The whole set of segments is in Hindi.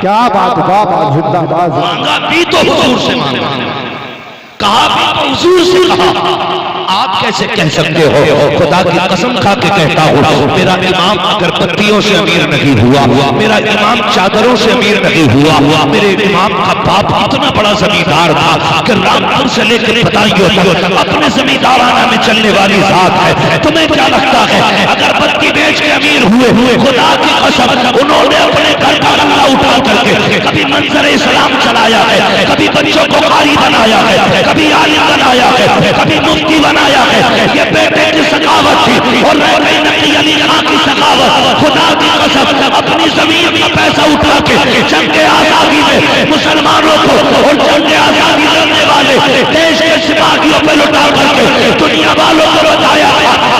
क्या बात, बाबा जिंदाबाद। मांगा भी तो हुजूर से मांगा, कहा भी तो हुजूर से कहा। आप कैसे कह सकते हो? खुदा की कसम खा के कहता हूँ, मेरा इमाम अगर पत्तियों से अमीर नहीं हुआ, मेरा इमाम चादरों से अमीर नहीं हुआ, मेरे इमाम का बाप इतना बड़ा जमींदार था कि रामपुर से लेकर बदायूं तक अपने जमींदाराना में चलने वाली जात है। तुम्हें क्या लगता है अगर पत्ती बेच के अमीर हुए? खुदा की कसम, उन्होंने अपने घर का गल्ला उठा करके कभी मंजर इस्लाम चलाया है, कभी बच्चों को कारी बनाया है, कभी आलिम बनाया है, कभी मुफ्ती बनाया है। ये बेटे की सखावत थी और रह गई नकी अली खां की सखावत। खुदा की कसम, अपनी जमीन का पैसा उठा के जंग आजादी में मुसलमानों को और जंग आजादी लड़ने वाले देश के सिपाहियों पर लुटा करके दुनिया वालों को बताया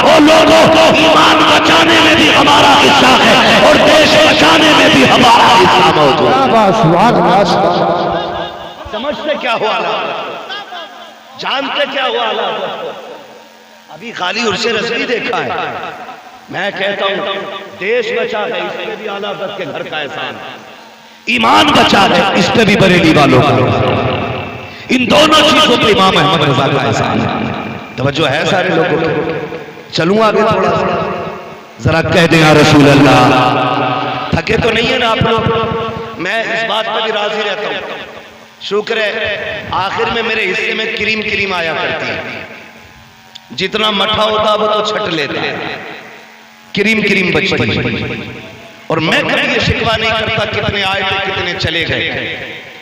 और लोगों ईमान बचाने में भी हमारा हिस्सा है और देश बचाने में भी हमारा हिस्सा मौजूद है। समझते क्या हुआ, जानते क्या हुआ? अभी खाली उर्से रस्मी देखा है। मैं कहता हूं देश बचा है, इसमें भी आला हज़रत के घर का एहसान। ईमान बचा है, इस पे भी बरेली वालों का। इन दोनों चीजों पे इमाम अहमद रजा का एहसान है। तवज्जो है सारे लोगों को? चलूं आगे थोड़ा सा, जरा कह दें या रसूल अल्लाह। थके तो नहीं है ना आप लोग? मैं इस बात पर भी राजी रहता हूं। शुक्र है आखिर में मेरे हिस्से में क्रीम क्रीम आया करती है। जितना मठा होता वो तो छट लेता है, क्रीम क्रीम बचती है। और मैं कभी ये शिकवा नहीं करता कितने आए थे कितने चले गए।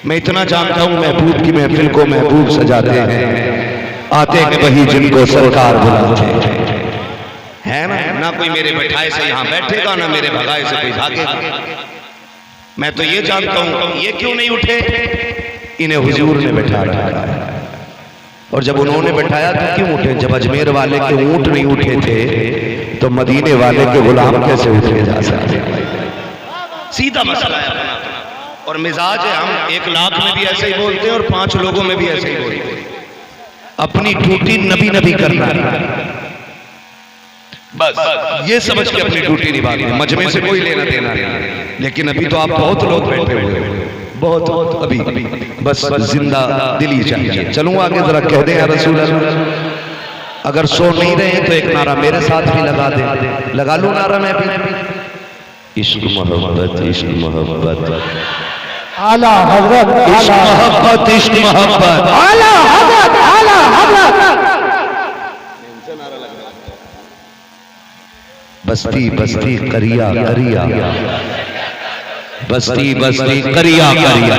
मैं इतना जानता हूं महबूब की महफिल को महबूब सजाते हैं, आते हैं वही जिनको सरकार बुलाते है ना कोई मेरे बैठाए से यहाँ बैठेगा, ना मेरे भगाए से कोई भागेगा। मैं तो ये जानता हूं ये क्यों नहीं उठे, इन्हें हुजूर ने बैठा रखा है। और जब उन्होंने बैठाया तो क्यों उठे? जब अजमेर वाले के ऊंट नहीं उठे थे तो मदीने वाले के गुलाम कैसे उठे जा सकते? सीधा मसला है अपना। और मिजाज है, हम 1 लाख में भी ऐसे ही बोलते हैं और 5 लोगों में भी ऐसे ही बोलते हैं। अपनी ड्यूटी नबी नबी करना बस, ये समझ के अपनी ड्यूटी निभानी है। मजमे से कोई लेना देना नहीं। लेकिन अभी तो आप बहुत लोग बैठे हुए हैं, बहुत अभी बस जिंदा दिली चाहिए। चलूं आगे, जरा कह दें या रसूल अल्लाह। अगर सो नहीं रहे तो एक नारा मेरे साथ भी लगा दे, लगा लूं नारा मैं भी। इश्क मोहब्बत, इश्क मोहब्बत, आला हज़रत, इश्क मोहब्बत, इश्क मोहब्बत, आला हज़रत, आला हज़रत। बस्ती बस्ती करिया करिया, बस्ती बस्ती करिया करिया।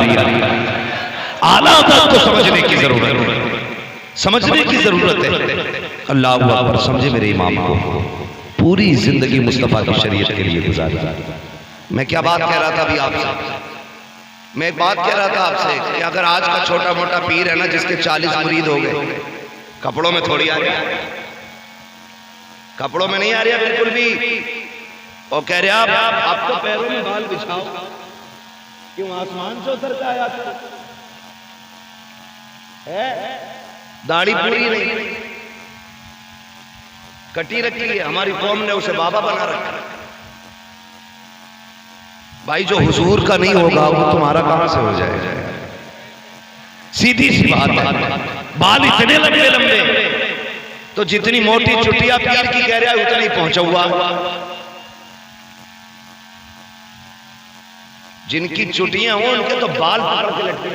आला हज़रत को समझने की जरूरत है, समझने की जरूरत है। अल्लाह अकबर। समझे मेरे इमाम को, पूरी जिंदगी मुस्तफा की शरीयत के लिए गुजारी। मैं क्या बात कह रहा था अभी आपसे? मैं एक बात कह रहा था आपसे कि अगर आज का छोटा मोटा पीर है ना, जिसके 40 मुरीद हो गए, कपड़ों में थोड़ी आ रही है, कपड़ों में नहीं आ रही है बिल्कुल भी। और कह रहे आप तो पैरों में बाल बिछाओ, क्यों आसमान से उतर के आया है? दाढ़ी पूरी नहीं, कटी रखी है। हमारी कौम ने उसे बाबा बना रखा। भाई जो हुजूर का नहीं होगा वो तुम्हारा कहां से हो जाएगा? सीधी सी बात है। बाल इतने लंबे लंबे तो जितनी मोटी चुटिया पीर की कह रहा है उतना ही पहुंचा हुआ। जिनकी चुटियां हो उनके तो बाल पकड़ के लटके।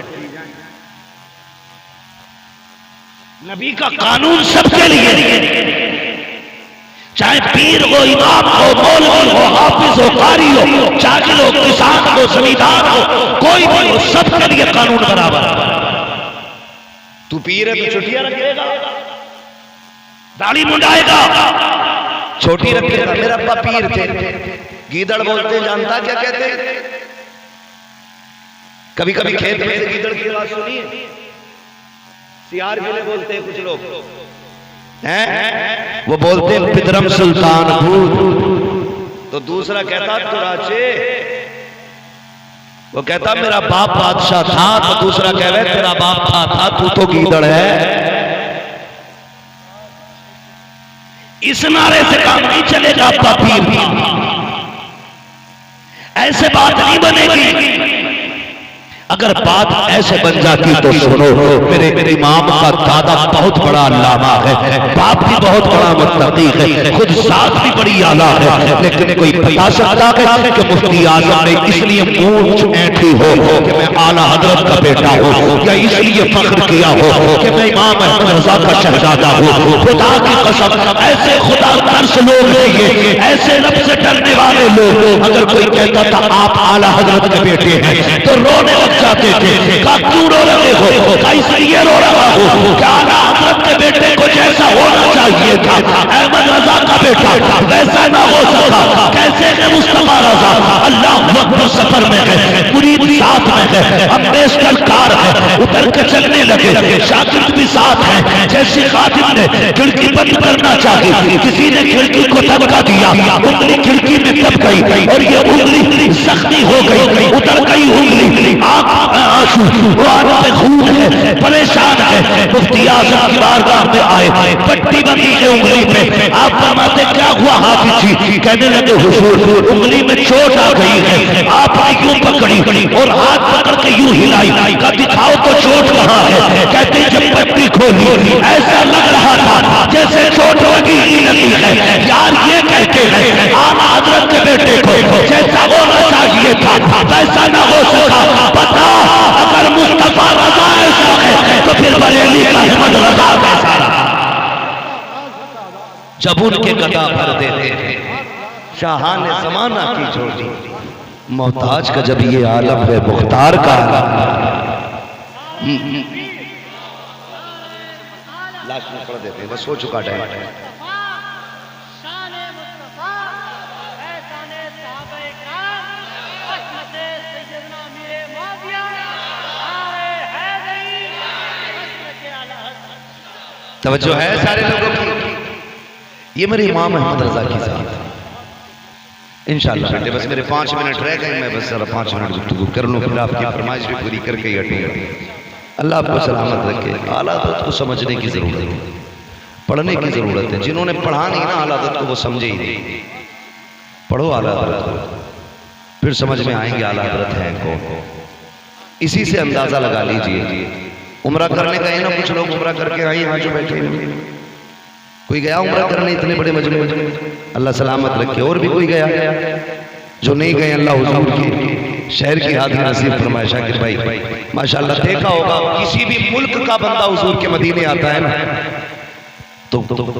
नबी का कानून सबके लिए, चाहे पीर हो, इमाम हो, मौलवी हो, हाफिज हो, कारी हो, जाहिल हो, किसान हो, जमींदार हो, कोई भी हो, सबके लिए कानून बराबर। तू पीर है तो चुटिया रखेगा, दाढ़ी मुंडाएगा, छोटी रखेगा। मेरा अब्बा पीर थे, गीदड़ बोलते, जानता क्या कहते? कभी कभी खेत में गीदड़ की आवाज सुनिए, सियार के लिए बोलते हैं कुछ लोग हैं, वो बोलते हैं पितरम सुल्तान भूत। तो दूसरा कहता तुराचे, वो कहता मेरा बाप बादशाह था। तो दूसरा कह रहे तेरा बाप था तू तो गीदड़ है। इस नारे से काम नहीं चलेगा। आपका पीर ऐसे बात नहीं बनेगी। अगर बात ऐसे बन जाती तो सुनो, मेरे इमाम का दादा बहुत बड़ा अल्लामा है, बाप भी बहुत बड़ा मुत्तकी है, खुद साथ भी बड़ी आला है, लेकिन कोई बता सकता है कि मुफ्ती आजम ने इसलिए मूंछ ऐंठी हो कि मैं आला हजरत का बेटा हूँ, या इसलिए फख्र किया हो कि मैं इमाम अहमद रजा का शहजादा हूँ। खुदा की कसम, ऐसे खुदा तरस लोग हैं ये, ऐसे रब से डरने वाले लोग। अगर कोई कहता था आप आला हजरत के बेटे हैं तो रोने लग जाते थे। कहा क्यों रो रहे हो? कहा इसलिए रो रहा हूँ कि आला हजरत के बेटे को जैसा होना चाहिए था अहमद रजा का बेटा वैसा ना हो सका। कैसे है मुस्तफा रजा? अल्लाह अकबर, सफर में है, मुरीद साथ में है, अब नेशनल कार है, उतर के चलने लगे, शागिर्द भी साथ है। जैसे खादिम ने खिड़की बंद करना चाहिए, किसी ने खिड़की को धक्का दिया, उंगली खिड़की में दब गई और ये उंगली जख्मी हो गई, उतर गई उंगली, आंसू पे खून है, परेशान है। मुफ्ती आजम की बारगाह में आए, पट्टी बंदी है उंगली पे। आप फरमाते क्या हुआ हाफिज जी? कहने लगे हुजूर उंगली में चोट आ गई है। आपने यूं पकड़ी और हाथ पकड़ के यूं हिलाई, का दिखाओ तो चोट कहाँ है? कहते जब पट्टी खोली ऐसा लग रहा था जैसे चोट लगी ही नहीं है। यार ये कहते हैं आला हजरत के बेटे को जैसा होना चाहिए था वैसा ना हो सका। पता अगर मुस्तफा रजा ऐसा है तो फिर बरेली का अहमद रजा कैसा रहा? जब उनके गदा भर देते थे शाहान ने जमाना की छोड़ी, मोहताज का जब ये आलम है मुख्तार का लास्ट में पढ़ देते हैं, बस हो चुका टाइम। तवज्जो है सारे लोगों की? ये मेरे इमाम अहमद रजा की ज़ात। इंशाअल्लाह बेटे बस मेरे 5 मिनट रह गए, मैं बस जरा 5 मिनट गुफ्तगू कर लूँ, फिर आपकी फरमाइश भी पूरी करके ही हटूंगा। अल्लाह आपको सलामत रखे। आला हज़रत को समझने की जरूरत है, पढ़ने की जरूरत है। जिन्होंने पढ़ा नहीं ना आला हज़रत को वो समझे ही नहीं। पढ़ो आला हज़रत को, फिर समझ में आएंगे आला हज़रत हैं कौन। इसी से अंदाजा लगा लीजिए। उम्रा करने गए ना कुछ लोग, उम्रा करके आए यहाँ जो बैठे हैं, कोई गया उम्रा करने इतने बड़े मजमे, अल्लाह सलामत रखे। और भी कोई गया जो नहीं गए, अल्लाह हुजूर की शहर की हाथ नसीब फरमाए। शाकिर भाई माशाल्लाह देखा होगा किसी भी मुल्क का बंदा हुजूर के मदीने आता है ना तो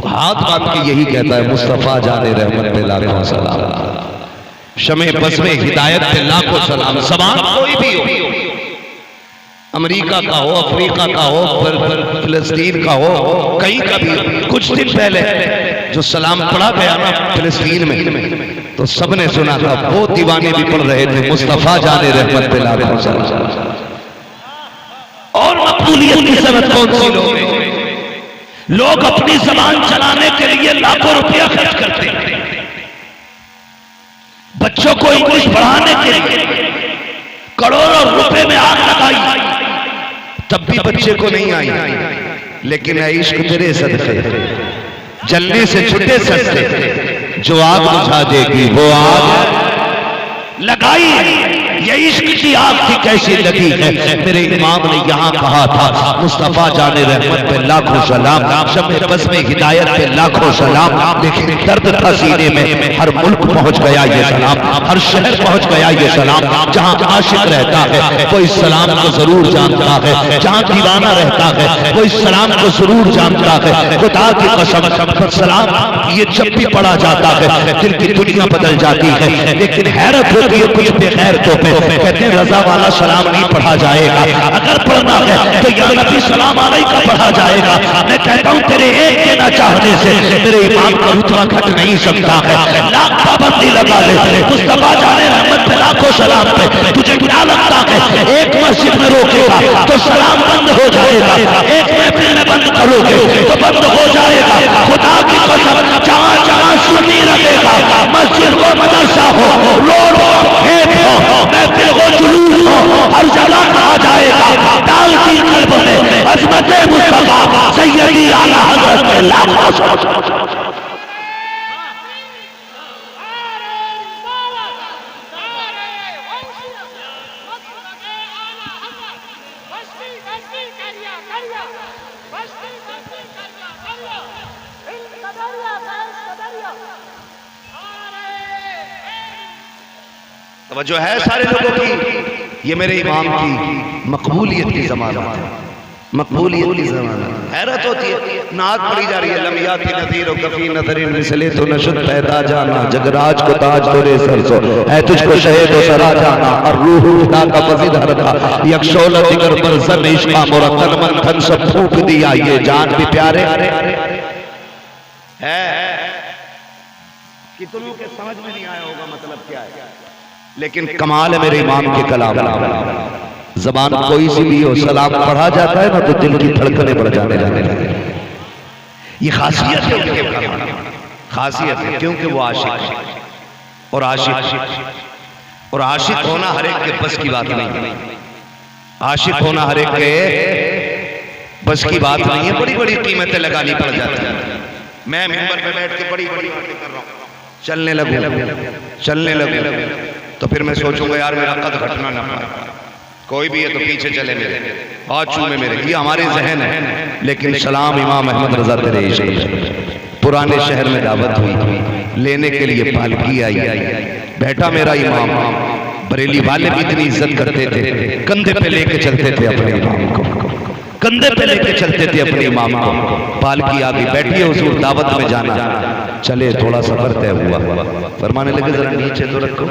हाथ बांध के यही कहता है मुस्तफा जाने रहमत पे लाखों सलाम, शमे बस में हिदायत पे लाखों सलाम। सवाल कोई भी हो, अमेरिका का हो, अफ्रीका का हो, फिलिस्तीन का हो, कहीं का भी। कुछ दिन पहले जो सलाम पढ़ा गया ना फिलिस्तीन में तो सबने सुना था, वो दीवाने भी पढ़ रहे थे मुस्तफा जाने रहमत पे लाखों सलाम। और मकबूलियत की सनत कौन सी लोग अपनी जबान चलाने के लिए लाखों रुपया खर्च करते हैं, बच्चों को इंग्लिश पढ़ाने के लिए करोड़ों रुपए में आग लगाई, तब भी बच्चे को नहीं आई। लेकिन इश्क तेरे सदके जलने से छुटे सस्ते, जो आग बुझा देगी वो आग लगाई। ये इश्क की आग थी कैसी लगी है। मेरे इमाम ने यहाँ कहा था मुस्तफा जाने रहमत पे लाखों सलाम, शब बस में हिदायत पे लाखों सलाम। लेकिन दर्द था सीने में, हर मुल्क पहुंच गया ये सलाम, हर शहर पहुंच गया ये सलाम। जहाँ आशिक रहता है वो इस सलाम को जरूर जानता है, जहाँ दीवाना रहता है वो इस सलाम को जरूर जानता है। खुदा की कसम सलाम ये जब भी पढ़ा जाता है दिल की दुनिया बदल जाती है। लेकिन हैरत होती है कुछ बेगैरतों पे, कहते हैं रजा वाला सलाम नहीं पढ़ा जाएगा, अगर पढ़ना है तो या नबी सलाम अलैहि का पढ़ा जाएगा। मैं कहता हूँ तेरे एक के ना चाहने से मेरे इमाम का रुतबा घट नहीं सकता है। लाख पाबंदी लगा ले मुस्तफा जाने रहमत पे लाखों सलाम पे। तुझे क्या लगता है एक मस्जिद में रोकेगा तो सलाम बंद हो जाएगा, एक महफिल में बंद करोगे तो बंद हो जाएगा। खुदा की कसम जहाँ जहाँ सुन्नी रखेगा, मस्जिद हो मदरसा हो, रोड हो, खेत हो, महफिल हो, जुलूस हो, हर जगह कहा जाएगा डाल की कल्ब में अज़मत मुस्तफा सैयदी आला हज़रत पे लाखों। तवज्जो है सारे लोगों की। ये मेरे इमाम की मकबूलियत की ज़मानत है, मकबूलियत की ज़मानत। हैरत होती है, नात पढ़ी जा रही है, लमियाती नज़ीर और कफ़ी नज़रिन मिसले तो नशद पैदा जाना, जगराज को ताज तोरे सर सो है तुझको शहीद हो सरा जाना, और रूह खुदा का मज़ीद हरदा यकशौल दिगर पर ज़न इश्क़ा मुरक्कन मन थन सब फूंक दिया, ये जान भी प्यारे है। कितनों के समझ में नहीं आया होगा मतलब क्या है, लेकिन कमाल है मेरे इमाम के कलाम। जबान कोई सी भी हो, सलाम पढ़ा जाता है ना तो दिल की धड़कनें बढ़ जाने लगे। ये खासियत है उनके कलाम, खासियत है, क्योंकि वो आशिक है। और आशिक होना हर एक के बस की बात नहीं। आशिक होना हर एक के बस की बात नहीं है। बड़ी बड़ी कीमतें लगानी पड़ जाती हैं। मैं मिंबर पे बैठ के बड़ी बड़ी बातें कर रहा हूँ, चलने लगूं तो फिर मैं सोचूंगा यार मेरा कद घटना ना पाए, कोई भी है तो पीछे चले मेरे, हाथ चूमे मेरे। ये हमारे जहन है। लेकिन सलाम इमाम अहमद रजा तेरे इश्क। पुराने शहर में दावत हुई, लेने के लिए पालकी आई, बैठा मेरा इमाम। बरेली वाले भी इतनी इज्जत करते थे, कंधे पे लेके चलते थे अपने इमाम को, कंधे पे लेके चलते थे अपने इमाम को। पालकी आ गई, बैठी है हुजूर, दावत में जाना, चले थोड़ा सफर तय हुआ। फरमाने लगे जरा नीचे तो रखो,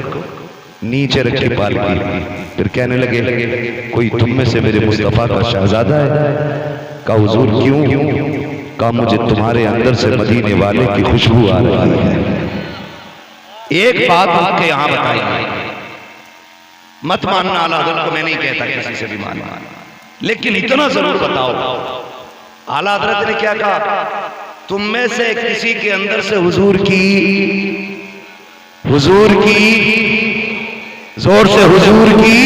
नीचे रखी पालकी। फिर कहने लगे कोई तुम में से मेरे मुस्तफा का शहजादा है? कहा हुजूर क्यों? कहा मुझे तुम्हारे अंदर से मदीने वाले की खुशबू आ रही है। एक बात आपके यहाँ बताई, मत मानना आला हज़रत को, मैं नहीं कहता किसी से भी मानना, लेकिन इतना जरूर बताओ आला हज़रत ने क्या कहा, तुम में से किसी के अंदर से हुजूर की जोर से हुजूर की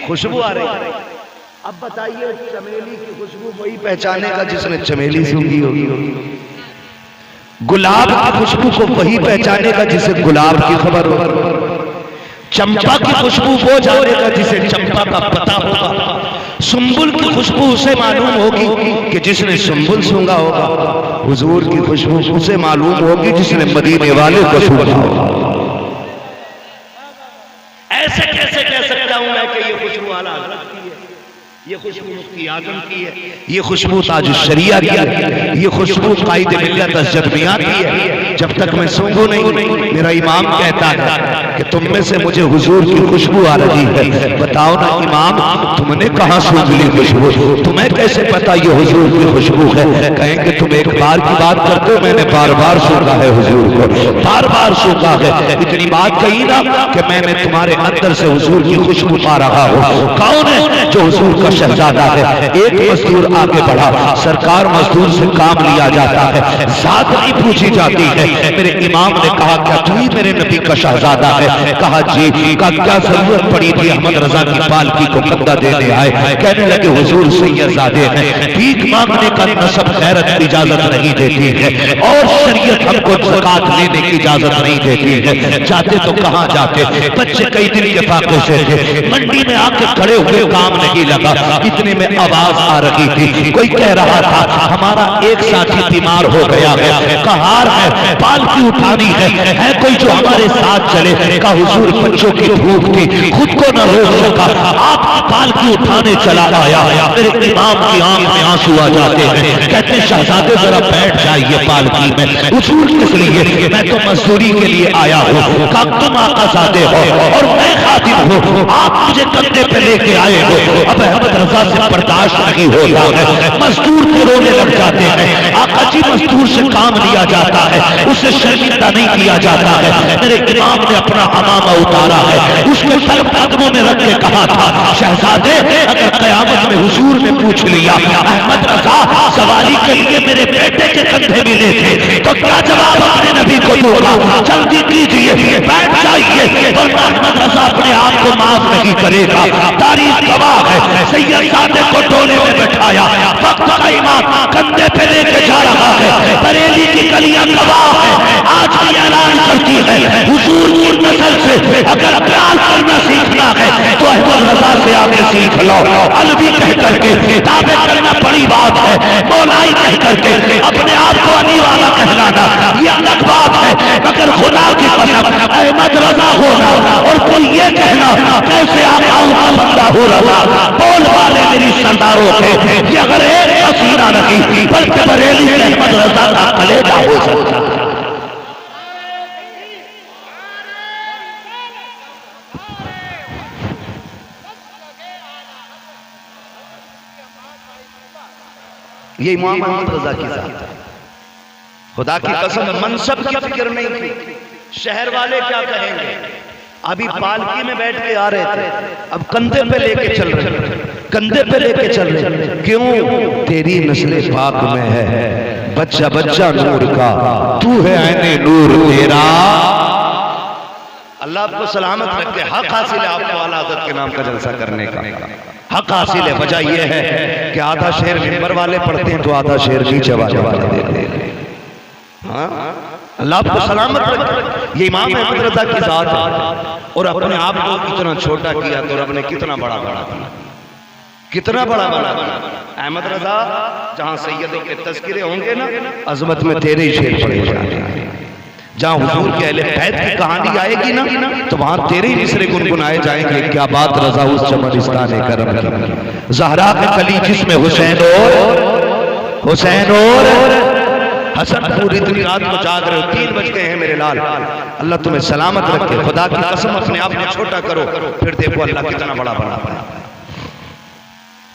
खुशबू आ रही है। अब बताइए चमेली की खुशबू वही पहचानेगा जिसने चमेली सूंघी होगी, गुलाब की खुशबू को वही पहचानेगा जिसे गुलाब की खबर हो, चंपा की खुशबू वो जानेगा जिसे चंपा का पता होगा, सुंबुल की खुशबू उसे मालूम होगी कि जिसने सुंबुल सूंघा होगा, हुजूर की खुशबू उसे मालूम होगी जिसने मदीने वाले को सूंघा होगा। ऐसे कैसे कह सकता हूं मैं कि ये खुशबू आला हज़रत की है, ये खुशबू मुफ्ती आजम की है, ये खुशबू ताजुश शरिया की है, ये खुशबू कायदे मिल्लत अज़्ज़दमिया की है। जब तक मैं सूंघूं नहीं, मेरा इमाम कहता है कि तुम में से मुझे हुजूर की खुशबू आ रही है। बताओ ना इमाम, तुमने कहां सूंघ ली खुशबू? तुम्हें कैसे पता ये हुजूर की खुशबू है? कहेंगे तुम एक बार की बात करते हो, मैंने बार बार सूंघा है हुजूर को, बार बार सूंघा है। इतनी बात कही ना कि मैंने तुम्हारे अंदर से हुजूर की खुशबू पा रहा हूं। कौन है जो हुजूर का शहजादा है? एक मजदूर आगे बढ़ा, सरकार मजदूर से काम लिया जाता है, जात नहीं पूछी जाती है। मेरे इमाम ने कहा क्या तू ही मेरे नबी का शहजादा है? कहा जी। का क्या जरूरत पड़ी थी अहमद रजा की पालकी को कंधा देने आए? कहने लगे हुजूर सैयदजादे हैं, भीख मांगने का नसब गैरत इजाजत नहीं देती है और शरीयत हमको ज़कात लेने की इजाजत नहीं देती है। जाते तो कहां जाते? बच्चे कई दिन के फाके से थे, मंडी में आके खड़े हुए, काम नहीं लगा। इतने में आवाज आ रही थी, कोई कह रहा था हमारा एक साथी बीमार हो गया है, कहार है, पालकी उठानी है कोई जो हमारे साथ चले? का हुजूर बच्चों की भूख थी, खुद को न रोक सका, आप पालकी उठाने चला आया। मेरे इमाम की आंख में आंसू आ जाते हैं, कहते शहजादे जरा बैठ जाइए पालकी में। हुजूर किस लिए? मैं तो मजदूरी के लिए आया हूँ। का तुम आकाज़ादे हो और मैं खादिम हूँ, आप मुझे कंधे पे लेके आए हो। अब अहमद रजा से बर्दाश्त नहीं हो रहा है, मजदूर को रोने लग जाते हैं। आका जी मजदूर से काम लिया जाता है, उसे शर्मिंदा नहीं किया जाता है। मेरे इमाम ने अपना अमामा उतारा है, उसके सर कदमों में रख के कहा था शहजादे अगर कयामत में हुजूर ने पूछ लिया अहमद रजा सवारी के लिए मेरे बेटे के कंधे मिले थे तो क्या जवाब अपने नबी को दूंगा? जल्दी कीजिए, बैठ जाइए, वरना अहमद रजा अपने आप को माफ नहीं करेगा। तारीख गवाह है, सैयदजादे को टोले में बैठाया, वक्त का इमाम कंधे पे लेके जा रहा है। बरेली की गलियां गवाह है, आज भी ऐलान करती है हुजूर की नस्ल से अगर प्यार करना सीखना है तो अहमद रजा से आगे सीख लो। अलवी कह करके दावे करना बड़ी बात है, मौलाई कह करके अपने आप को अली वाला कहलाना ये अलग बात है, मगर खुदा की कसम अहमद रजा होना और कोई ये कहना कैसे आकाओं का बंदा हो रहा। बोल वाले मेरी सरदारों थे कि अगर एक तस्वीर नहीं बल्कि बरेली से अहमद रजा का कलेजा हो सकता। ये इमाम अहमद रजा की जात है। खुदा की कसम मनसब की फिक्र नहीं थी, शहर वाले क्या कहेंगे। अभी पालकी में बैठ के आ रहे थे, अब कंधे पे लेके चल रहे, कंधे पे लेके चल रहे। क्यों? तेरी नस्ल पाक में है बच्चा बच्चा नूर का, तू है ऐने नूर तेरा। अल्लाह आपको सलामत रखे। हक हासिल है आपको आला हज़रत के नाम का जलसा करने का, हक हासिल है। वजह यह है कि आधा शेर मिंबर वाले पढ़ते हैं तो आधा शेर नीचे वाले देते हैं। हाँ, अल्लाह आपको सलामत रखे। ये इमाम अहमद रजा की जात है और अपने आप को कितना छोटा किया तो रब ने कितना बड़ा बड़ा किया, कितना बड़ा बड़ा किया। अहमद रजा जहां सैयदों के तज़किरे होंगे ना, अजमत में तेरे ही शेर पड़े जाएंगे। जहां हुजूर के अहले बैत की कहानी आएगी ना, तो वहां तेरे ही मिसरे गुनगुनाए जाएंगे। क्या बात रजा उस चमनिस्तान करम की, ज़हरा के कली जिसमें हुसैन और हसन पूरी इतनी रात को जाग रहे हो, 3 बज गए हैं मेरे लाल। अल्लाह तुम्हें सलामत रखे। खुदा की कसम अपने आप को छोटा करो, फिर देखो अल्लाह कितना बड़ा बनाता है।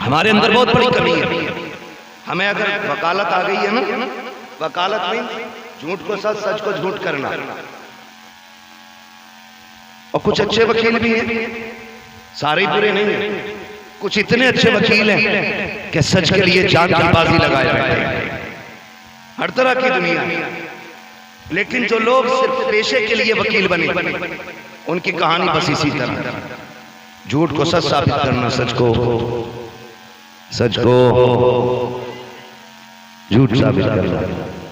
हमारे अंदर बहुत बड़ी कमी है। हमें अगर वकालत आ गई है ना, वकालत में झूठ को सच, सच को झूठ करना। और कुछ अच्छे वकील भी हैं, सारे बुरे नहीं हैं। कुछ इतने अच्छे वकील हैं कि सच के लिए जान की बाजी लगाए बैठे हैं। हर तरह की दुनिया, लेकिन जो लोग सिर्फ पेशे के लिए वकील बने, उनकी कहानी बस इसी तरह, झूठ को सच साबित करना, सच को झूठ साबित करना।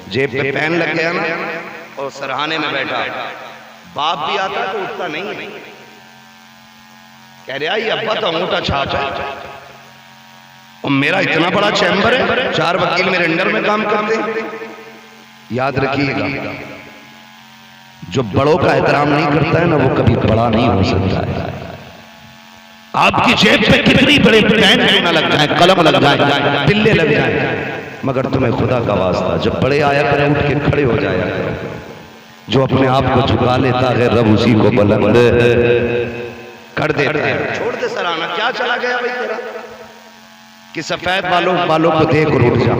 जेब पे पेन लग गया ना और सरहाने में बैठा, बाप भी आता तो उठता नहीं, कह रहा ये अब्बा तो अंगूठा छाप है और मेरा इतना बड़ा चैम्बर है, 4 वकील मेरे अंडर में काम करते हैं। याद रखिएगा, जो बड़ों का एहतराम नहीं करता है ना, वो कभी बड़ा नहीं हो सकता है। आपकी जेब पे कितनी बड़े पेन क्यों ना लग जाए, कलम लग जाए, बिल्ले लग जाए, मगर तुम्हें खुदा का वास्ता जब बड़े आया करें उठ के खड़े हो जाया करो। जो अपने आप को झुका लेता है रब उसी को बुलंद कर देता है। छोड़ दे सराहना, क्या चला गया भाई तेरा, कि सफेद बालों को देख और उठ जा।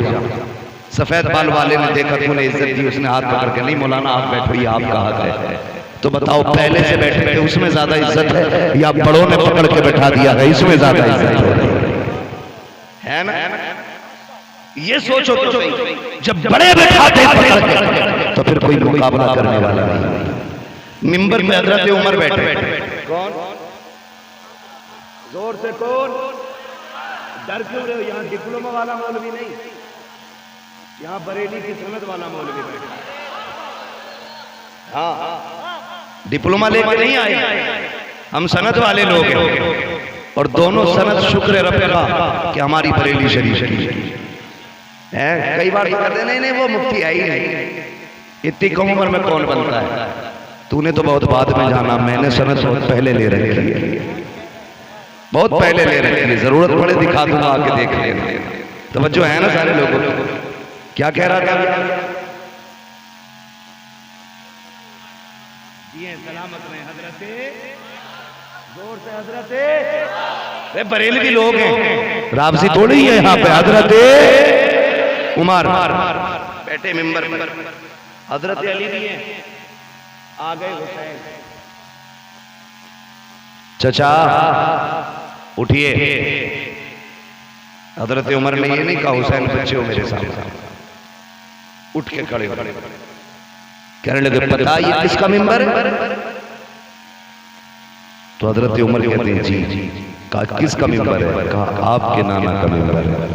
सफेद बाल वाले ने देखा, तूने इज्जत दी, उसने हाथ पकड़ के, नहीं मौलाना आप बैठो, ये आपका हक है। तो बताओ पहले से बैठे थे उसमें ज्यादा इज्जत है या बड़ों ने पकड़ के बैठा दिया है इसमें ज्यादा इज्जत है ना? ये सोचो तो सही, जब बड़े बैठाते तो फिर कोई मुकाबला करने वाला नहीं। मिंबर पे हजरत उमर बैठे, कौन जोर से, कौन डर क्यों रहे हो? यहाँ डिप्लोमा वाला मौलवी नहीं, यहाँ बरेली की सनद वाला मौलवी बैठा। हाँ, डिप्लोमा लेके नहीं आए, हम सनद वाले लोग हैं और दोनों सनद शुक्र रब का कि हमारी बरेली शरीफ है। कई बार तो कहते नहीं वो मुफ्ती है ही नहीं, इतनी कम उम्र में कौन बनता है? तूने तो बहुत बाद में जाना, मैंने सनद बहुत पहले ले रखी है, बहुत पहले ले रखी है। जरूरत पड़े दिखा दूंगा, आके देख लेना। तवज्जो है ना सारे लोगों को? क्या कह रहा था? ये सलामत में हजरते, जोर से हजरते, बरेलवी लोग हैं, राबसी थोड़ी है यहाँ पे। हजरते उमर बैठे मिंबर पर, हजरत अली भी हैं, आ गए हुसैन, चचा उठिए। हजरत उमर ने ये नहीं कहा हुसैन बच्चे हो मेरे सामने, उठ के खड़े हो, कहने लगे पता ये किसका मिंबर है? तो हजरत उमर कहते हैं जी। कहा किसका मिंबर है? कहा आपके नाना का मिंबर है।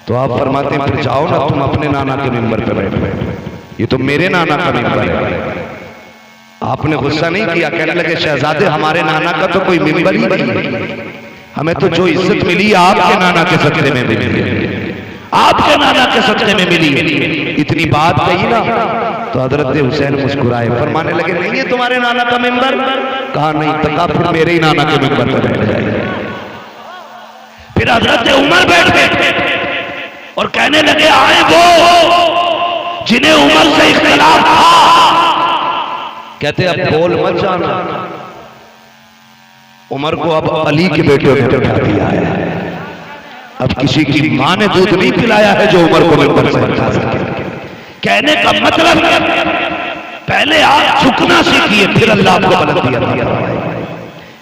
तो आप फरमाते हैं फिर जाओ ना तुम अपने नाना के मिंबर पे बैठो, ये तो मेरे नाना का मिंबर है। आपने गुस्सा नहीं किया, कहने लगे शहजादे हमारे नाना का तो कोई मिंबर ही नहीं है, हमें तो जो इज्जत मिली आपके नाना के सदक़े में मिली है, आपके नाना के सदक़े में मिली है। इतनी बात कही ना तो हजरत हुसैन मुस्कुराए, फरमाने लगे नहीं है तुम्हारे नाना का मिंबर? कहा नहीं, तो कहा फिर मेरे ही नाना के मिंबर पर बैठ जाइए। फिर हजरत उमर बैठ गए और कहने लगे आए वो जिन्हें उमर से इख्तिलाफ था। कहते अब बोल मत जाना, उमर को अब अली के बेटे ने उठा दिया है। अब किसी की मां ने दूध नहीं पिलाया है जो उमर को मिंबर से उठा सके। कहने का मतलब पहले आप झुकना सीखिए, फिर अल्लाह आपको बुलंदी अता फरमाएगा।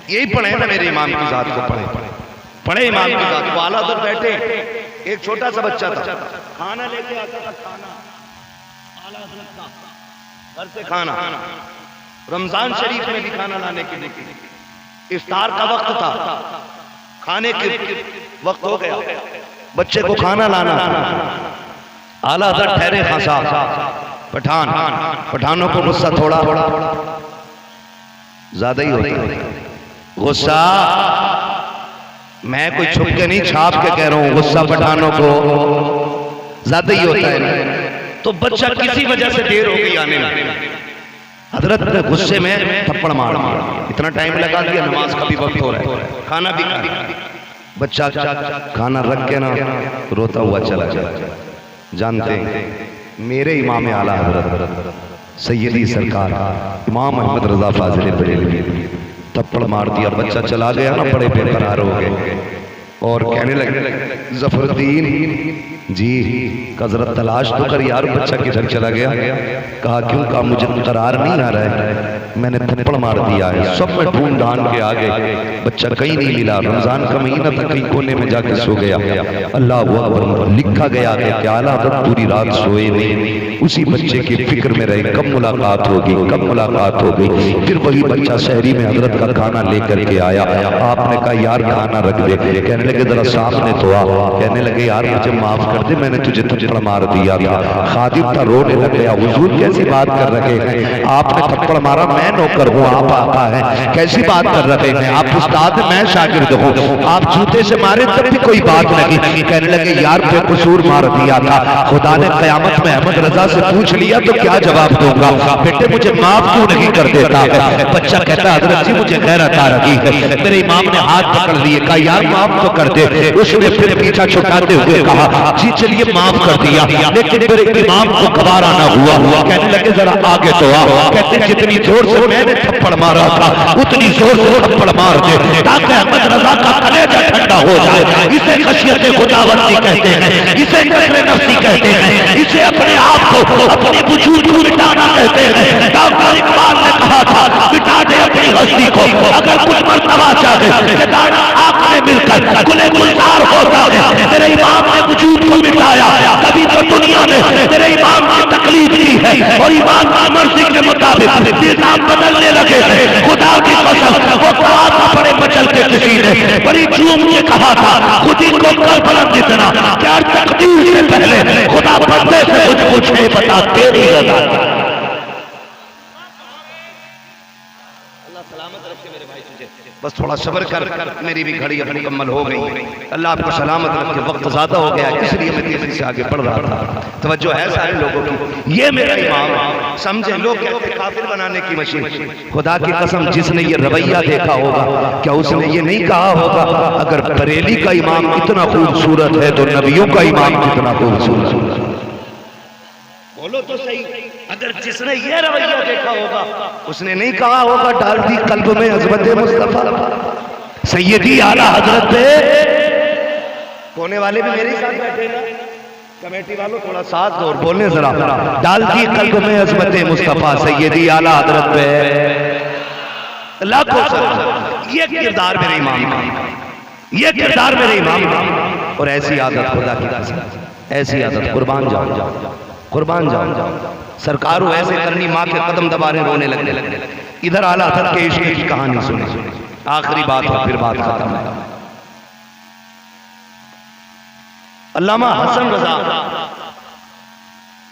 यही पढ़े ना मेरे इमाम की जात को, पढ़े इमाम की जात को। आला उधर बैठे एक छोटा सा बच्चा था, खाना लेके आता था, खाना आला हज़रत का घर से खाना, रमजान शरीफ में भी खाना लाने के लिए इफ्तार का वक्त था, खाने के वक्त हो गया, बच्चे को खाना लाना। आला हज़रत ठहरे खां साहब पठानों को गुस्सा थोड़ा ज्यादा ही होता है। गुस्सा मैं कोई छुप के नहीं छाप के कह रहा हूं, गुस्सा पठानों को ज्यादा ही होता है। तो बच्चा किसी वजह से देर हो गई आने में, हजरत ने गुस्से में थप्पड़ मार दिया। इतना टाइम लगा दिया, नमाज का भी वक्त हो रहा है, खाना भी खा, बच्चा खाना रख के ना रोता हुआ चला गया। जानते हैं मेरे इमाम आला हजरत सैयदी सरकार इमाम अहमद रजा फाजिल बरेलवी थप्पड़ मार दिया, बच्चा चला गया ना, बड़े बेकरार हो गए और कहने लगे जफरुद्दीन जी हजरत तलाश तो कर यार, बच्चा किधर चला गया? कहा क्यों? कहा मुझे करार नहीं आ रहा है, मैंने थप्पड़ मार दिया है, सब में ढूंढ ढांड के आ गए, बच्चा कहीं नहीं मिला। रमजान का महीना था, कहीं कोने में जाके सो गया। अल्लाह अकबर, लिखा गया है कि आला हज़रत पूरी रात सोए नहीं, उसी बच्चे की फिक्र में रहे कब मुलाकात होगी, कब मुलाकात होगी। फिर वही बच्चा शहरी में हजरत का खाना लेकर के आया, आपने कहा यार खाना रख दे। कहने लगे जरा सामने तो आ, कहने लगे यार मुझे माफ कर दे, मैंने तुझे थप्पड़ मार दिया था। खादिम था, रोने लग गया, हुजूर कैसी बात कर रहे हैं, आपने थप्पड़ मारा, मैं नौकर हूँ, आप आका है, कैसी बात कर रहे हैं, आप उस्ताद हैं, मैं शागिर्द हूँ, आप जूते से मारे तब भी कोई बात नहीं। कहने लगे यार बेकसूर मार दिया था, खुदा ने कयामत में अहमद रजा से पूछ लिया तो क्या जवाब दूंगा, बेटे मुझे माफ क्यों नहीं कर देता? बच्चा कहता हजरत जी मुझे गैरत आ रही है। मेरे इमाम ने हाथ पकड़ लिए, कहा यार माफ तो कर दे। उसने फिर पीछा छुटाते हुए कहा जी चलिए माफ कर दिया, लेकिन मेरे इमाम को गवारा ना हुआ। कहने लगे जरा आगे तो आओ। कहते जितनी जोर से मैंने थप्पड़ मारा था उतनी जोर से थप्पड़ मार दे ताकि अहमद रजा का कलेजा ठंडा हो जाए। इसे खशियत खुदावंदी कहते हैं, इसे नज़र नफ्सी कहते हैं, इसे अपने आप को अपने वजूद को मिटाना कहते हैं। डॉक्टर इकबाल ने कहा था मिटा दे अपनी हस्ती को, अगर कुछ मर्तबा चाहे आपने मिलकर गुले गुलजार होता है। मेरे इमाम ने वजूद को मिटाया, कभी तो दुनिया ने मेरे इमाम की तकलीफ की है और इमाम की मर्जी के मुताबिक निजाम बदलने लगे हैं। खुदा की कसम वो कहा था बड़े मचल के किसी ने बड़ी झूम के कहा था खुद ही को कर बुलंद जितना क्या तकदीर से पहले खुदा पर्दे से कुछ पूछे बता तेरी रजा। अल्लाह सलामत रखे मेरे भाई तुझे, बस थोड़ा सब्र कर, मेरी भी घड़ी अब मुकम्मल हो गई। अल्लाह आपको सलामत रखे, वक्त ज़्यादा हो गया इसलिए मैं तेजी से आगे बढ़ रहा था। तवज्जो है सारे लोगों की, ये मेरा इमाम समझे। लोग कहते हैं काफिर बनाने की मशीन, खुदा की कसम जिसने ये रवैया देखा होगा क्या उसने ये नहीं कहा होगा अगर बरेली का इमाम इतना खूबसूरत है तो नबियों का इमाम कितना खूबसूरत? बोलो तो सही। अगर जिसने ये रवैया देखा होगा उसने नहीं कहा होगा डाल दी कल्ब में अज़मत मुस्तफा सैयदी आला हजरत पे। कोने वाले भी मेरे साथ बैठे ना, कमेटी वालों थोड़ा साथ दो और बोलने जरा, डाल दी कल्ब में अज़मत मुस्तफा सैयदी आला हजरत पे। लाखों सलाम। ये किरदार मेरे इमाम का, ये किरदार मेरे इमाम का। और ऐसी आदत खुदा की कसम, ऐसी आदत कुर्बान जाओ, कुर्बान जाओ। सरकार ऐसे करनी, माँ के कदम दबाने रोने लगने। इधर आला हज़रत के इश्क की कहानी सुने, आखिरी बात है फिर बात खत्म है। अल्लामा हसन रजा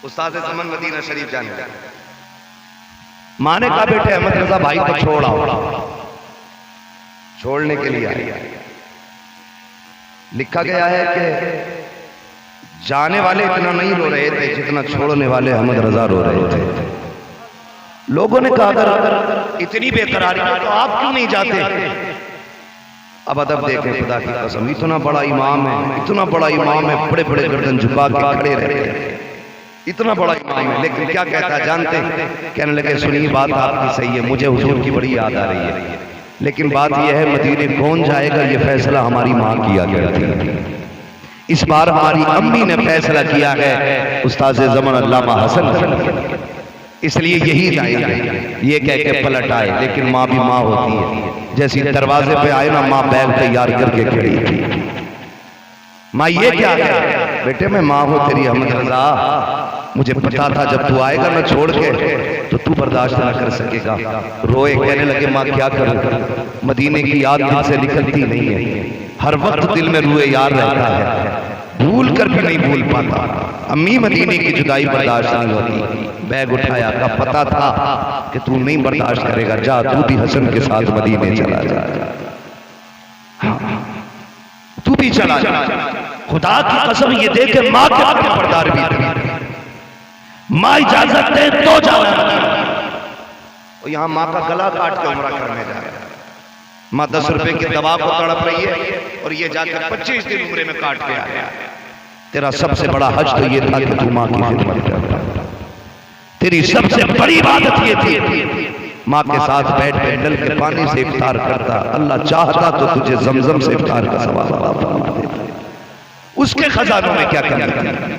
उस्ताद ज़मान मदीना शरीफ जाने, माने का बेटे अहमद रजा भाई को छोड़ आओ, छोड़ने के लिए आए। लिखा गया है कि जाने वाले इतना नहीं रो रहे थे जितना छोड़ने वाले अहमद रजा रो रहे थे। लोगों ने कहा अगर इतनी बेकरारी है तो आप क्यों नहीं जाते? अब अदब देखें, खुदा की कसम, इतना बड़ा इमाम है, इतना बड़ा इमाम है, बड़े बड़े गर्दन झुका के खड़े रहते हैं, इतना बड़ा इमाम है, लेकिन क्या कहता है जानते हैं? कहने लगे सुनिए बात आपकी सही है, मुझे हुजूर की बड़ी याद आ रही है, लेकिन बात यह है मदीने कौन जाएगा ये फैसला हमारी माँ किया करती थी। इस बार हमारी अम्मी ने फैसला किया है उस्ताद ज़मान अल्लामा हसन, इसलिए यही जाएंगे। ये कह के पलट आए, लेकिन माँ भी माँ होती है। जैसी दरवाजे पे आए ना, माँ बैग तैयार करके खड़ी थी। माँ ये क्या है? बेटे मैं माँ हूँ तेरी अहमद रजा, मुझे पता था जब तू आएगा ना छोड़ के तो तू बर्दाश्त ना कर सकेगा। रोए, कहने लगे माँ क्या करूँ, मदीने की याद दिल से निकलती नहीं है, हर वक्त दिल में रूए यार रहता है, भूल कर भी नहीं भूल पाता। अम्मी मदीने की जुदाई बर्दाश्त नहीं होती। बैग उठाया, का पता था कि तू नहीं बर्दाश्त करेगा, जा तू भी हसन के साथ मदीने चला जा, तू भी चला जा। खुदा की कसम ये देखे माँ के पर्दार भी थी, माँ इजाजत दे तो जाना। और यहाँ माँ का गला काट के उम्रा करने जा रहा है। माँ 10 रुपए की दवा को तड़प रही है और ये जाकर 25 दिन उम्रे में काट के आया। तेरा सबसे बड़ा हज तो ये था कि तू माँ की खिदमत करता, तेरी सबसे बड़ी इबादत ये थी माँ के साथ बैठ के नल के पानी से इफ्तार करता। अल्लाह चाहता तो तुझे जमजम से इफ्तार का सवाब फरमा देता। उसके खजानों में क्या कमी थी,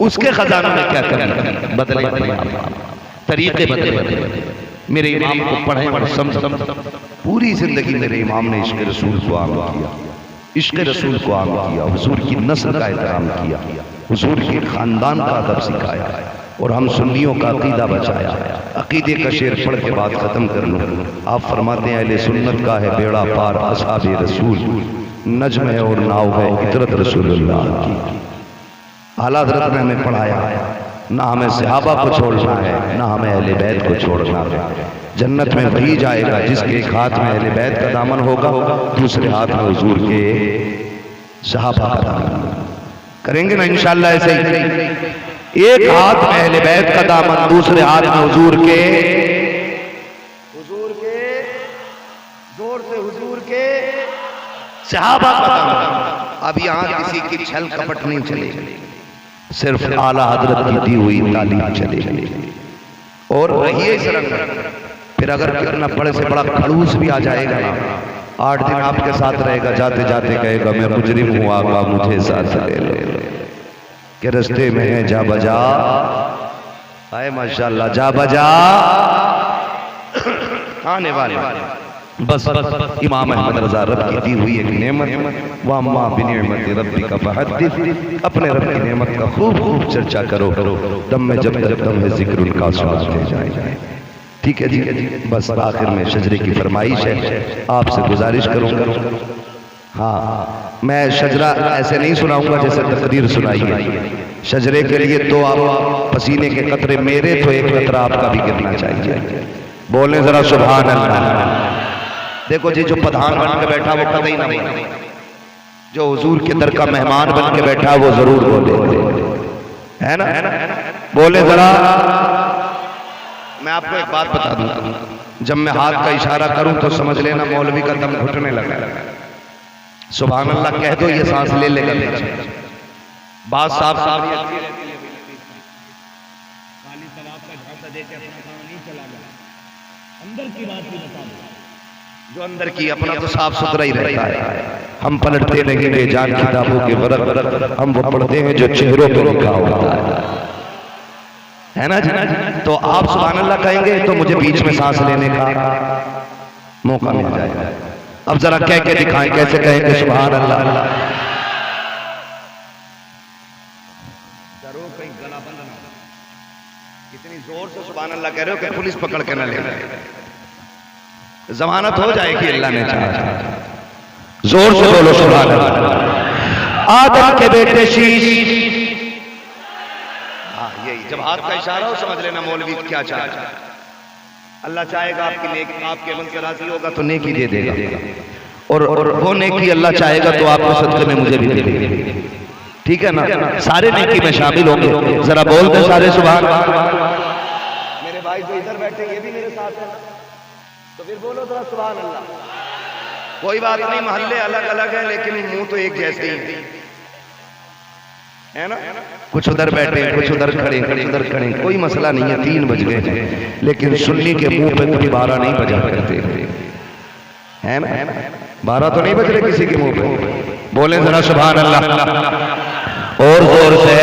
उसके खजानों में क्या कमी थी? बदले तरीके बदले। मेरे इमाम को पढ़े और समझ, पूरी जिंदगी मेरे इमाम ने इश्क़ रसूल को आम किया, इश्क़ रसूल को आम किया, हुजूर की नस्ल का एहतराम किया, हुजूर के खानदान का अदब सिखाया और हम सुन्नियों का अकीदा बचाया। अकीदे का शेर पढ़ के बात खत्म कर लूँ। आप फरमाते हैं अहले सुन्नत का है बेड़ा पार असहाबे रसूल, नज्म है और नाव है इतरत रसूलुल्लाह की। आला हज़रत ने हमें पढ़ाया, ना हमें सहाबा को छोड़ना है, ना हमें अहले बैत को छोड़ना है। जन्नत में वही जाएगा जिसके एक हाथ में अहले बैत का दामन होगा, दूसरे हाथ में हुजूर के सहाबा का दामन। करेंगे ना इंशाअल्लाह ऐसे ही, एक हाथ में अहले बैत का दामन, दूसरे हाथ में हुजूर के जोर से हुजूर के सहाबा का दामन। अब यहाँ किसी की छल कपट नहीं चलेगी, सिर्फ आला हजरत की दी हुई तालीम चलेगी। और रहिए इस रंग, फिर अगर कितना बड़े से बड़ा खड़ूस भी आ जाएगा ना, 8 दिन आपके साथ रहेगा, जाते जाते कहेगा मैं मुजरिम हूँ आका मुझे साथ ले लो, के रस्ते में है जा बजा, आए माशाल्लाह जा बजा आने वाले। बस इमाम अहमद रजा रब की दी हुई एक नेमत, वाम्मा बिनिअमति रब्बिका फहद्दिस, अपने रब की नेमत का खूब खूब चर्चा करो, दम में जब तक दम है जिक्र उनका सुनाते जाए। ठीक है जी। बस आखिर में शजरे की फरमाइश है, आपसे गुजारिश करूंगा। हाँ, मैं शजरा ऐसे नहीं सुनाऊंगा जैसे तकदीर सुनाई है। शजरे के लिए तो आप पसीने के कतरे मेरे, तो एक कतरा आपका भी गिरना चाहिए। बोले जरा सुभान अल्लाह। देखो जी, जो प्रधान बन के बैठा वो कतई ना बोले, जो हुजूर के दर का मेहमान बन के बैठा वो जरूर बोले, है ना? बोले जरा। मैं आपको एक बात बता दूं, जब मैं हाथ का इशारा करूं तो समझ लेना मौलवी का दम घुटने लगा। सुभान अल्लाह कह दो, ये सांस ले लेगा। बात साफ साफ अंदर की बात भी बता दो, जो अंदर की अपना तो साफ सुथरा ही रहता है। हम पलटते नहीं बेजान किताबों के वरक, हम वो पढ़ते हैं जो चेहरों पर लिखा होता है ना जी? तो आप सुभान अल्लाह कहेंगे तो मुझे बीच में सांस लेने का मौका मिल जाएगा। अब जरा कह के दिखाएं, कैसे कहेंगे सुभान अल्लाह? डरो कहीं गला बंद ना हो, इतनी जोर से सुभान अल्लाह कह रहे हो कि पुलिस पकड़ के न ले जाए, जमानत हो जाएगी अल्लाह ने चाहा। जोर से बोलो सुभान अल्लाह। आदम के बेटे शीश, यही जब हाथ का इशारा हो समझ लेना मौलवी क्या चाहता है। अल्लाह चाहेगा आपकी नेक, आपके मन से राजी होगा तो नेकी दे देगा, और वो नेकी अल्लाह चाहेगा तो आपको सदके में मुझे भी दे देंगे, ठीक है ना। सारे नेकी में शामिल होंगे, जरा बोल दे सारे सुभान। मेरे भाई जो इधर बैठे ये भी मेरे साथ हैं, तो फिर बोलो जरा सुभान अल्लाह। कोई बात नहीं, मोहल्ले अलग अलग है लेकिन मुंह तो एक जैसे ही है ना। कुछ उधर बैठे, कुछ उधर खड़े, कुछ उधर खड़े, कोई मसला नहीं है। 3 बज गए, लेकिन सुन्नी के मुंह पे कभी 12 नहीं बजा करते है ना। 12 तो नहीं बज रहे किसी के मुंह पे, बोले जरा सुभान अल्लाह और जोर से।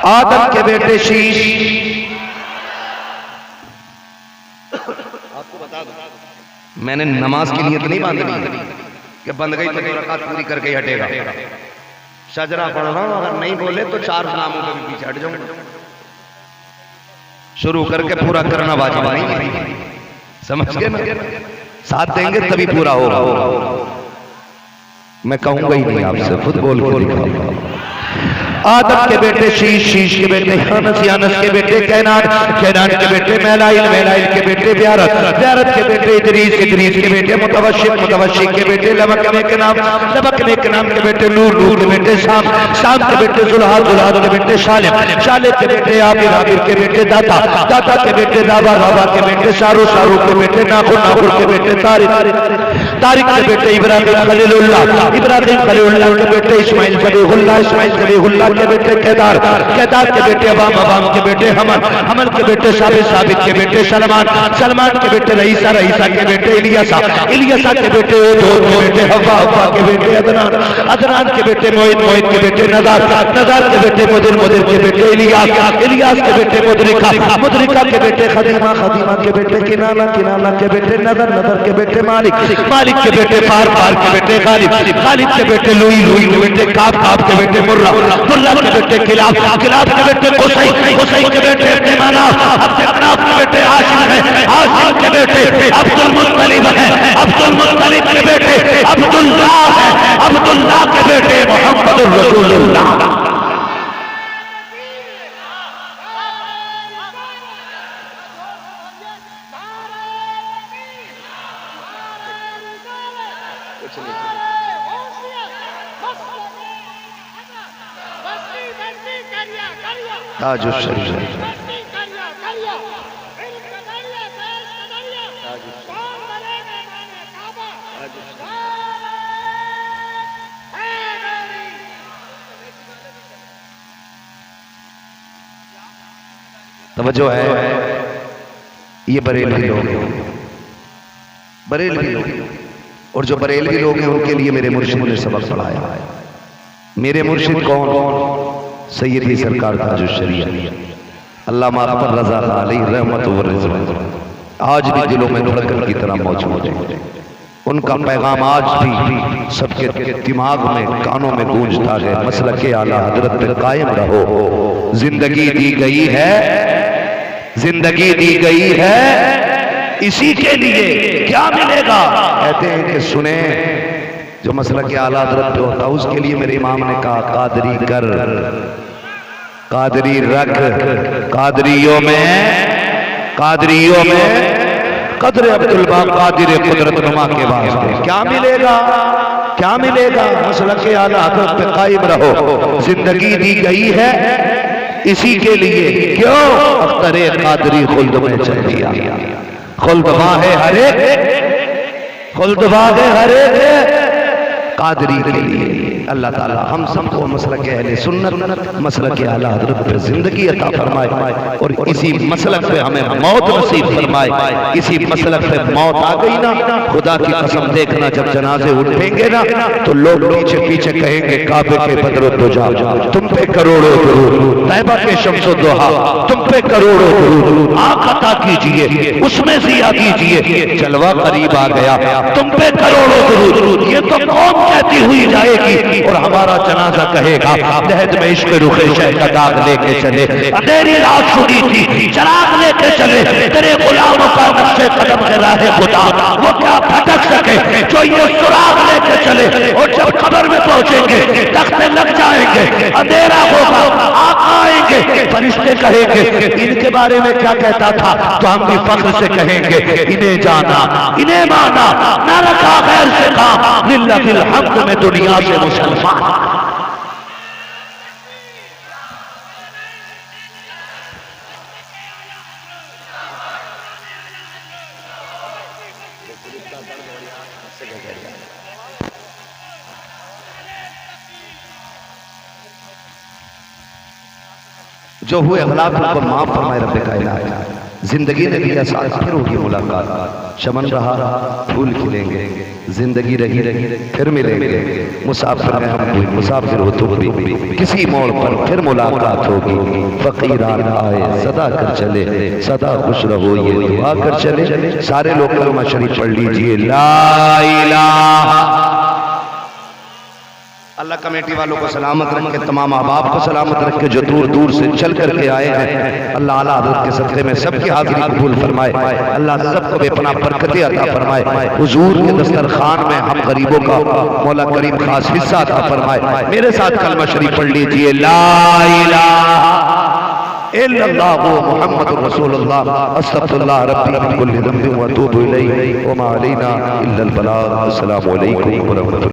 आदम के बेटे शीश, आपको बता दो मैंने नमाज की नियत नहीं बांधनी कि बंद गई तो रकात पूरी करके ही हटेगा। शजरा पढ़ रहा हूं, अगर नहीं बोले तो 4 नामों के भी पीछे हट जाऊंगा। शुरू करके पूरा करना वाजिब नहीं है, समझ गए ना। साथ देंगे तभी पूरा होगा। मैं कहूंगा ही नहीं आपसे, खुद बोल के दिखाऊंगा। आदम के बेटे शीश, शीश के बेटे यानस, यानस के बेटे कैनान, कैनान के बेटे मैलाइल, मैलाइल के बेटे ब्यारत, ब्यारत के बेटे इदरीस, इदरीस के बेटे मुतवशिक, मुतवशिक के बेटे लबक के नाम, लबक के नाम के बेटे नूर, नूर के बेटे शाम, शाम के बेटे जुल्हाद, जुल्हाद के बेटे शालिम, शालिम के बेटे आबिर, आबिर के बेटे दाता, दाता के बेटे राबा, राबा के बेटे शारू, शारू के बेटे नाखुर, नाखुर के बेटे तारिक, तारिक के बेटे इब्राहिम खलीलुल्लाह, इब्राहिम खलीलुल्लाह के बेटे इस्माइल कबीहुल्लाह, इस्माइल कबीहुल्लाह के बेटे केदार, केदार के बेटे अबाम, अबाम के बेटे हमल, हमल के बेटे साबित, साबित के बेटे सलमान, सलमान के बेटे रईसा, रईसा के बेटे इलियासा, इलियासा के बेटे ओद के बेटे हवा, हवा के बेटे अदनान, अदनान के बेटे मोहित, मोहित के बेटे नज़ार, नज़ार के बेटे मुदिर, मुदिर के बेटे इलियास, इलियास के बेटे मुदरिका, मुदरिका के बेटे खदीमा, खदीमा के बेटे किनाना, किनाना के बेटे नदर, नदर के बेटे मालिक, मालिक के बेटे पार, पार के बेटे गालिब, गालिब के बेटे लुई, लुई के बेटे काब, काब के बेटे मुर्रा, मुर्रा के बेटे खिलाफ, खिलाफ के बेटे कुसै, कुसै के बेटे मनाफ, अब्दुल के बेटे हाशिम है, हाशिम के बेटे अब्दुल मुत्तलिब है, अब्दुल मुत्तलिब के बेटे अब्दुल्लाह है, अब्दुल्लाह के बेटे मोहम्मद रसूलुल्लाह। ताजुश शरीफ तवज्जो है। ये बरेलवी लोग हैं, बरेलवी लोग, और जो बरेलवी लोग हैं उनके लिए मेरे मुर्शिद ने सबक पढ़ाया है। मेरे मुर्शिद कौन? सैयदी सरकार ताजुश शरीफ अल्लामा अकबर रज़ा अलैहि रहमत व रिज़वान आज भी दिलों में धड़कन की तरह मौजूद है। उनका पैगाम आज भी सबके दिमाग में, कानों में गूंजता है। मसलके आला हजरत पे कायम रहो। जिंदगी दी गई है, जिंदगी दी गई है इसी के लिए, क्या मिलेगा? कहते हैं कि सुने जो मसलके आला हजरत पे होता उसके लिए मेरे इमाम ने कहा कादरी कर, कादरी रख, कादरियों में कदर अब्दुल बाप कादिर कुदरत नुमा के वास्ते क्या मिलेगा, क्या मिलेगा? मसलके आला हजरत पे कायम रहो। जिंदगी दी गई है इसी के लिए, क्यों? अख्तरे कादरी खुल्द में चल दिया, खुल्द है हरे, खुल्द है हरे कादरी के लिए। अल्लाह ताला हम सबको मसलक अहले सुन्नत, मसलक आला हज़रत पे जिंदगी अता फरमाए और इसी मसलक पे हमें मौत नसीब फरमाए। इसी मसलक पे मौत आ गई ना, खुदा की कसम देखना जब जनाजे उठेंगे ना तो लोग पीछे पीछे कहेंगे काबे के बदरो तुझा, तुम पे करोड़ों दुरूद, तैबा के शम्सो दुहा, तुम पे करोड़ों दुरूद, आँख अता कीजिए उसमें जिया कीजिए, जलवा करीब आ गया, तुम पे करोड़ों दुरूद। ये तो कौन कहती हुई जाएगी और हमारा जनाजा कहेगा दहज में इश्क रुखे शह का दाग लेके चले, अंधेरी रात सुनी थी चराग लेके चले, तेरे गुलामों का नक्शे कदम से राहे खुदा वो क्या भटक सके जो ये सुराग लेके चले। चले और जब कब्र में पहुंचेंगे तख्ते लग जाएंगे, अंधेरा होगा, आका आएंगे, फरिश्ते कहेंगे इनके बारे में क्या कहता था, तो हम भी फख्र से कहेंगे इन्हें जाना, इन्हें माना, ना रखा गैर से काम, लिल्लाहिल हम्द में दुनिया से मुसलमान। जो हुए अगलाब को माफ फरमाए रब्बे कायनात। जिंदगी ने दिया साथ, फिर होगी मुलाकात, चमन रहा फूल खिलेंगे, जिंदगी रही फिर मिलेंगे, मुसाफिर में हम भी, मुसाफिर हो तुम भी, किसी मोड़ पर फिर मुलाकात होगी। फकीरान आए सदा कर चले, सदा खुश रहो ये दुआ कर चले। सारे लोग कलमा शरीफ पढ़ लीजिए, ला इलाहा। अल्लाह कमेटी वालों को सलामत रख के, तमाम अहबाब को सलामत रख के, जो दूर दूर से चल करके आए हैं, अल्लाह आला हज़रत के सदक़े में सबकी हाज़िरी कबूल फरमाए। अल्लाह सबको बेपनाह बरकतें अता फरमाए। हुजूर के दस्तरखान में हम गरीबों का मौला करीम खास हिस्सा अता फरमाए। मेरे साथ कलमा शरीफ पढ़ लीजिए, ला इलाहा इल्लल्लाहु मुहम्मदुर रसूलुल्लाह, अस्तगफिरुल्लाह रब्बी मिन कुल्लि ज़ंबिन व अतूबु इलैहि व मा अलैना इल्लल बलाग। अस्सलामु अलैकुम व रहमतुल्लाह।